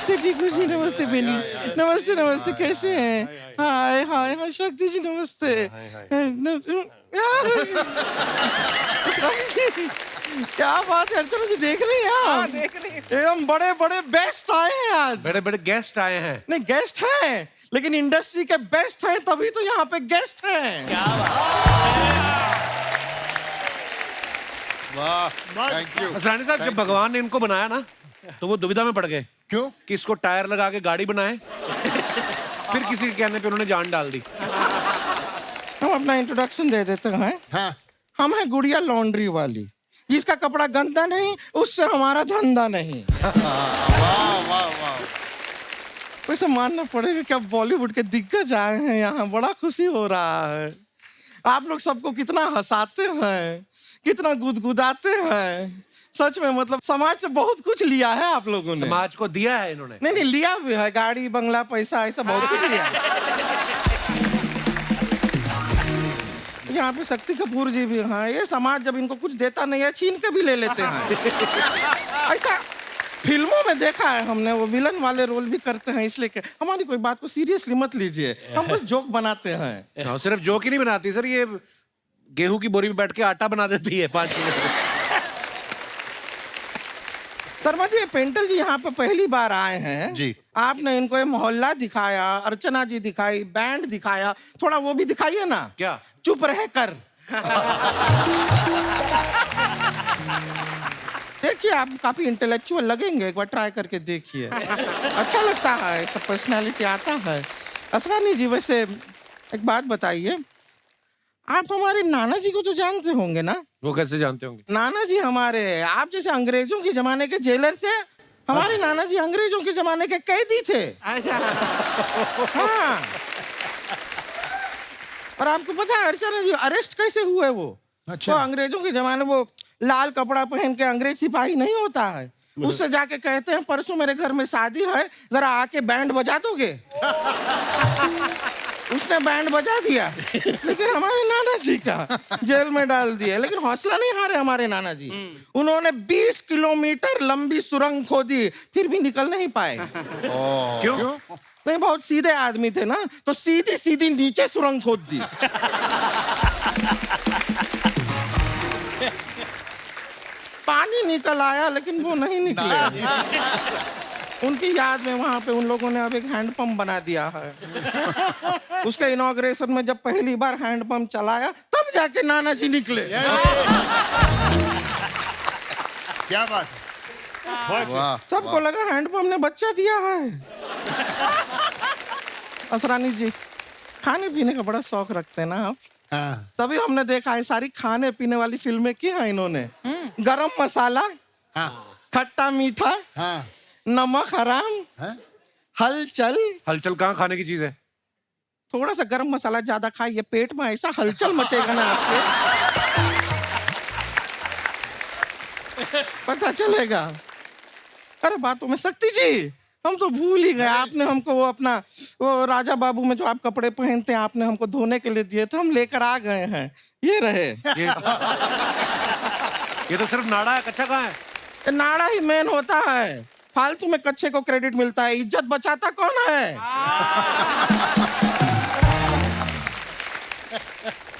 नमस्ते टीकू जी, नमस्ते बेली, नमस्ते नमस्ते, कैसे हैं? हाय हाय हाय शक्ति जी, नमस्ते। क्या बात है अर्चना जी, देख रही हैं आप? देख रही एकदम बड़े बड़े बेस्ट आए हैं आज। बड़े बड़े गेस्ट आए हैं। नहीं गेस्ट हैं, लेकिन इंडस्ट्री के बेस्ट हैं, तभी तो यहाँ पे गेस्ट हैं। क्या बात। वाह, थैंक यू। असरानी साहब, जब भगवान ने इनको बनाया ना तो वो दुविधा में पड़ गए। क्यों? कि इसको टायर लगा के गाड़ी बनाए, फिर किसी के कहने पे उन्होंने जान डाल दी। हम अपना इंट्रोडक्शन दे देते हैं। हाँ। हम हैं गुड़िया लॉन्ड्री वाली, जिसका कपड़ा गंदा नहीं, उससे हमारा धंधा नहीं। वाह वाह वाह। वैसे मानना पड़ेगा कि अब बॉलीवुड के दिग्गज आए हैं यहाँ, बड़ा खुशी हो रहा है। आप लोग सबको कितना हंसाते हैं, कितना गुदगुदाते हैं। सच में मतलब समाज से बहुत कुछ लिया है आप लोगों ने। समाज को दिया है इन्होंने। नहीं नहीं, लिया भी है, गाड़ी बंगला पैसा ऐसा बहुत कुछ लिया है। यहाँ पे शक्ति कपूर जी भी हैं। ये समाज जब इनको कुछ देता नहीं है, छीन के भी ले लेते हैं। ऐसा फिल्मों में देखा है हमने, वो विलन वाले रोल भी करते हैं। इसलिए कि हमारी कोई बात को सीरियसली मत लीजिए, हम बस जोक बनाते हैं। हाँ, सिर्फ जोक ही नहीं बनाती सर, ये गेहूं की बोरी में बैठ के आटा बना देती है 5 मिनट में। शर्मा जी, ये पेंटल जी यहाँ पे पहली बार आए हैं जी। आपने इनको ये मोहल्ला दिखाया, अर्चना जी दिखाई, बैंड दिखाया, थोड़ा वो भी दिखाइए ना। क्या? चुप रह कर। देखिए आप काफी इंटेलेक्चुअल लगेंगे, एक बार ट्राई करके देखिए। अच्छा लगता है, सब पर्सनालिटी आता है। असरानी जी, वैसे एक बात बताइए, आप हमारे नाना जी को तो जानते होंगे ना? वो कैसे जानते होंगे? नाना जी हमारे आप जैसे अंग्रेजों के जमाने के जेलर थे, हमारे नाना जी अंग्रेजों के जमाने के कैदी थे। अच्छा। हाँ। और आपको पता है अर्चना जी अरेस्ट कैसे हुए वो? अच्छा। वो अंग्रेजों के जमाने वो लाल कपड़ा पहन के अंग्रेज सिपाही नहीं होता है, उससे जाके कहते हैं परसों मेरे घर में शादी है, जरा आके बैंड बजा दोगे? उसने बैंड बजा दिया, लेकिन हमारे नाना जी का जेल में डाल दिया। लेकिन हौसला नहीं हारे हमारे नाना जी, उन्होंने 20 किलोमीटर लंबी सुरंग खोदी, फिर भी निकल नहीं पाए। क्यों? नहीं, बहुत सीधे आदमी थे ना, तो सीधी सीधी नीचे सुरंग खोद दी। पानी निकल आया, लेकिन वो नहीं निकले। उनकी याद में वहां पे उन लोगों ने अब एक हैंडपंप बना दिया है। उसके इनॉग्रेशन में जब पहली बार हैंडपंप चलाया, तब जाके नाना जी निकले। क्या बात है। वाह। सबको लगा हैंडपंप ने बच्चा दिया है। असरानी जी, खाने पीने का बड़ा शौक रखते हैं ना आप? हाँ। तभी हमने देखा है सारी खाने पीने वाली फिल्में की हैं इन्होंने। गरम मसाला, हाँ। खट्टा मीठा, हाँ। नमक हराम, हाँ? हलचल। हलचल कहाँ खाने की चीज है? थोड़ा सा गरम मसाला ज्यादा खाइए, पेट में ऐसा हलचल मचेगा ना आपके, पता चलेगा। अरे बातों में शक्ति जी, हम तो भूल ही गए, आपने हमको वो अपना वो राजा बाबू में जो आप कपड़े पहनते हैं, आपने हमको धोने के लिए दिए थे, हम लेकर आ गए हैं। ये रहे। ये तो सिर्फ नाड़ा है, कच्चा कहाँ है? ये नाड़ा ही मेन होता है, फालतू में कच्चे को क्रेडिट मिलता है, इज्जत बचाता कौन है?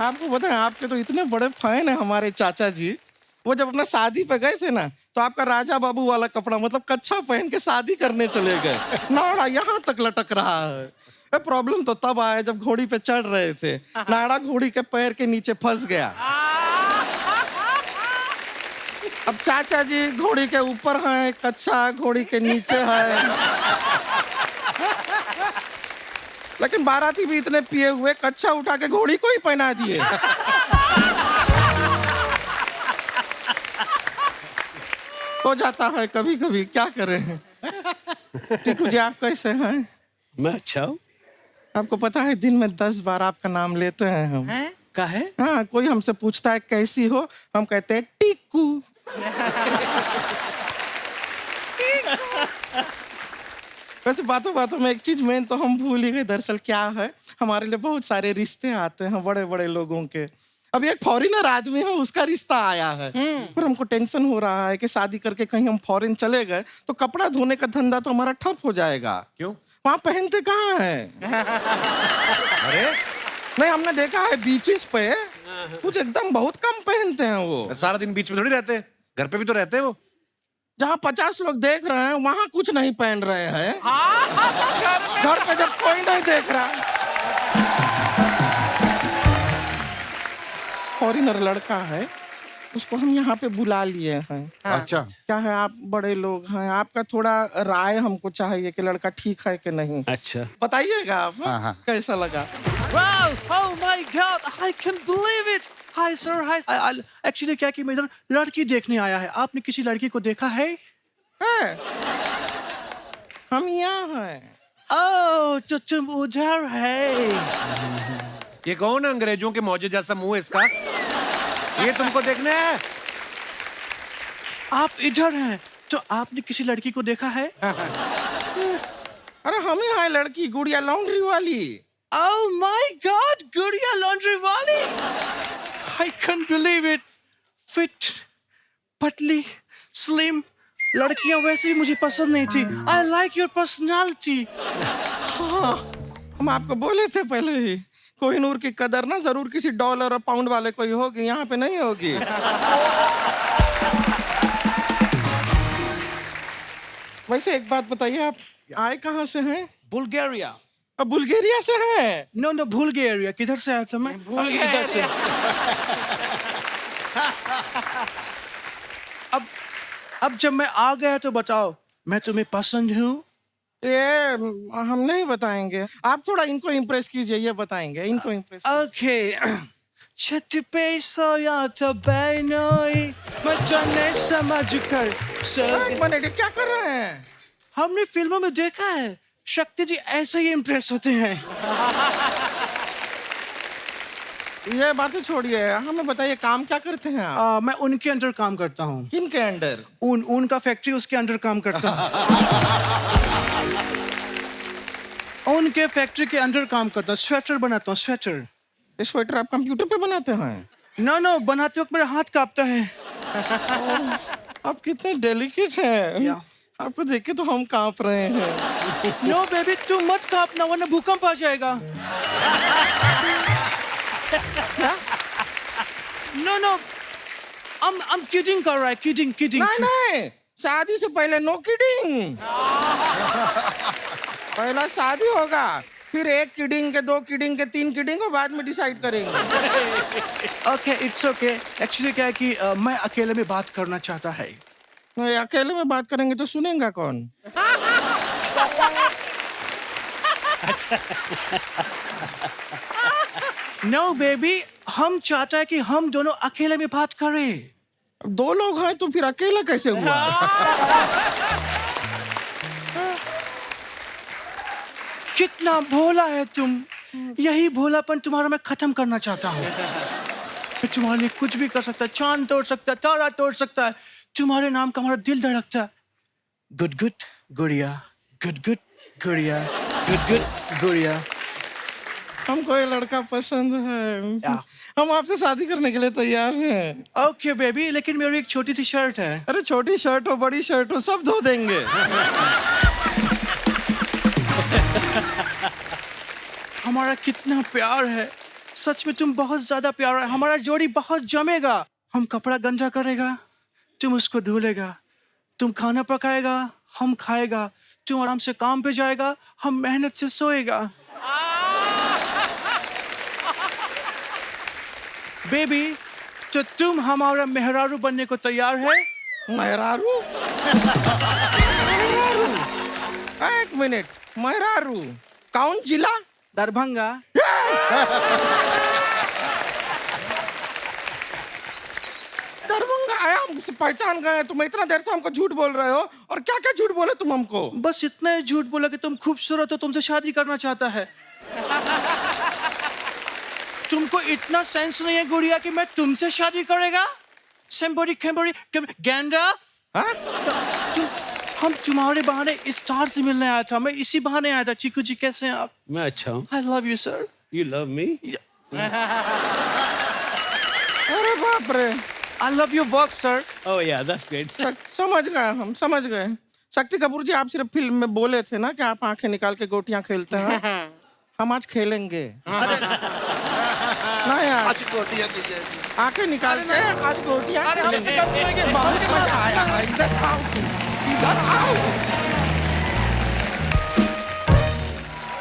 आपको पता है, आपके तो इतने बड़े फैन है हमारे चाचा जी, वो जब अपना शादी पे गए थे ना, तो आपका राजा बाबू वाला कपड़ा मतलब कच्छा पहन के शादी करने चले गए। नाड़ा यहाँ तक लटक रहा है। प्रॉब्लम तो तब आया जब घोड़ी पे चढ़ रहे थे, नाड़ा घोड़ी के पैर के नीचे फंस गया। अब चाचा जी घोड़ी के ऊपर हैं, कच्छा घोड़ी के नीचे है। लेकिन बाराती भी इतने पिए हुए, कच्छा उठा के घोड़ी को ही पहना दिए। हो जाता है कभी कभी, क्या करें। टीकू जी, आप कैसे हैं? मैं अच्छा हूँ। आपको पता है दिन में 10 बार आपका नाम लेते हैं हम। का है? हाँ, कोई हमसे पूछता है कैसी हो, हम कहते हैं टीकू। वैसे बातों बातों में एक चीज मेन तो हम भूल ही गए, दरअसल क्या है, हमारे लिए बहुत सारे रिश्ते आते हैं बड़े बड़े लोगों के। अभी एक फॉरेनर आदमी है, उसका रिश्ता आया है। पर हमको टेंशन हो रहा है कि शादी करके कहीं हम फॉरेन चले गए तो कपड़ा धोने का धंधा तो हमारा ठप हो जाएगा। क्यों? वहां पहनते कहाँ है? अरे नहीं, हमने देखा है बीचेस पे कुछ एकदम बहुत कम पहनते हैं वो। सारा दिन बीच में थोड़ी रहते, घर पे भी तो रहते हैं वो। जहाँ 50 लोग देख रहे हैं वहां कुछ नहीं पहन रहे हैं। घर पे जब कोई नहीं देख रहा। फॉरेनर लड़का है, उसको हम यहाँ पे बुला लिए हैं। अच्छा क्या है, आप बड़े लोग हैं, आपका थोड़ा राय हमको चाहिए कि लड़का ठीक है कि नहीं। अच्छा। बताइएगा आप हाँ। कैसा लगा। Wow! Oh my God! I can't believe it! Hi sir, hi. Actually क्या कि मैं इधर लड़की देखने आया है। आपने किसी लड़की को देखा है? है? हम यहाँ हैं। Oh, तो तुम उधर है। ये कौन है? अंग्रेजों के मौजे जैसा मुंह है इसका। ये तुमको देखना है? आप इधर हैं, तो आपने किसी लड़की को देखा है? अरे हम ही हैं लड़की, गुड़िया लॉन्ड्री वाली। Oh my God! गुड़िया लॉन्ड्री वाली। I can't believe it. Fit, पतली, slim. लड़कियां वैसे भी मुझे पसंद नहीं थी। I like your personality. हाँ, हम आपको बोले थे पहले ही, कोहिनूर की कदर ना जरूर किसी डॉलर और पाउंड वाले को ही होगी, यहाँ पे नहीं होगी। वैसे एक बात बताइए, आप आए कहाँ से हैं? बुल्गारिया। अब बुल्गारिया से हैं? No no, Bulgaria. किधर से आया था मैं? इधर से। अब जब मैं आ गया तो बताओ, मैं तुम्हें पसंद हूँ? ये हम नहीं बताएंगे, आप थोड़ा इनको इम्प्रेस कीजिए, ये बताएंगे, इनको इम्प्रेस। Okay. छत पे सोया था बहनोई, मैं नहीं समझ कर एक मिनट, ये क्या कर रहे हैं? हमने फिल्मों में देखा है, शक्ति जी ऐसे ही इम्प्रेस होते हैं। ये बातें छोड़िए, हमें बताइए काम क्या करते हैं आप? मैं उनके अंडर काम करता हूँ। किनके अंडर? उनका फैक्ट्री, उसके अंडर काम करता हूँ। उनके फैक्ट्री के अंडर काम करता हूँ, स्वेटर बनाता हूँ, स्वेटर। ये स्वेटर आप कंप्यूटर पे बनाते हैं? नो, बनाते वक्त मेरा हाथ कांपता है। आप कितने डेलिकेट हैं। या। आपको देख के तो हम कांप रहे हैं। नो बेबी, तू मत कांपना वरना भूकंप आ जाएगा। नो, I'm kidding कर रहा है, kidding। नहीं, शादी से पहले नो किडिंग। पहला शादी होगा, फिर 1 किडिंग के 2 किडिंग के 3 किडिंग और बाद में डिसाइड करेंगे। Okay, it's okay. Actually क्या है कि मैं अकेले में बात करना चाहता है। नहीं, अकेले में बात करेंगे तो सुनेगा कौन? No baby, हम चाहता है कि हम दोनों अकेले में बात करें। अब 2 लोग हैं तो फिर अकेला कैसे हुआ? कितना भोला है तुम। यही भोलापन तुम्हारा मैं खत्म करना चाहता हूँ। मैं तुम्हारे लिए कुछ भी कर सकता है, चांद तोड़ सकता है, तारा तोड़ सकता है, तुम्हारे नाम का हमारा दिल धड़कता है। गुड गुड़िया, गुड गुड़िया, गुड गुड़िया। हमको ये लड़का पसंद है, हम आपसे शादी करने के लिए तैयार हैं। ओके बेबी, लेकिन मेरी एक छोटी सी शर्ट है। अरे छोटी शर्ट हो बड़ी शर्ट हो सब धो देंगे। हमारा कितना प्यार है, सच में तुम बहुत ज्यादा प्यार है। हमारा जोड़ी बहुत जमेगा। हम कपड़ा गंजा करेगा, तुम उसको धुलेगा, तुम खाना पकाएगा, हम खाएगा, तुम आराम से काम पे जाएगा, हम मेहनत से सोएगा। बेबी, तो तुम हमारा मेहरारू बनने को तैयार है? मेहरारू? एक मिनट, मेहरारू कौन जिला? दरभंगा। दरभंगा आया, हमसे पहचान गए। तुम इतना देर से हमको झूठ बोल रहे हो, और क्या क्या झूठ बोले तुम हमको? बस इतना ही झूठ बोला कि तुम खूबसूरत हो, तुमसे शादी करना चाहता है। तुमको इतना सेंस नहीं है गुड़िया कि मैं तुमसे शादी करेगा? सेम्बोरी खेम्बोरी गेंडा। हाँ? हम तुम्हारे बहाने स्टार से मिलने आया था, मैं इसी बहाने आया था। चीकू जी कैसे हैं आप? मैं अच्छा हूँ। I love you sir। You love me? अरे बाप रे, I love your work sir. Oh yeah, that's great. समझ गए, हम समझ गए। शक्ति कपूर जी, आप सिर्फ फिल्म में बोले थे ना कि आप आंखें निकाल के गोटियां खेलते हैं। हम आज खेलेंगे। नहीं यार, आज गोटियां दीजिए। आंखें निकाल के आज गोटियां अरे हम खेलेंगे। ऐसे करते हैं कि- बहुत मजा आया। इधर आओ, इधर आओ।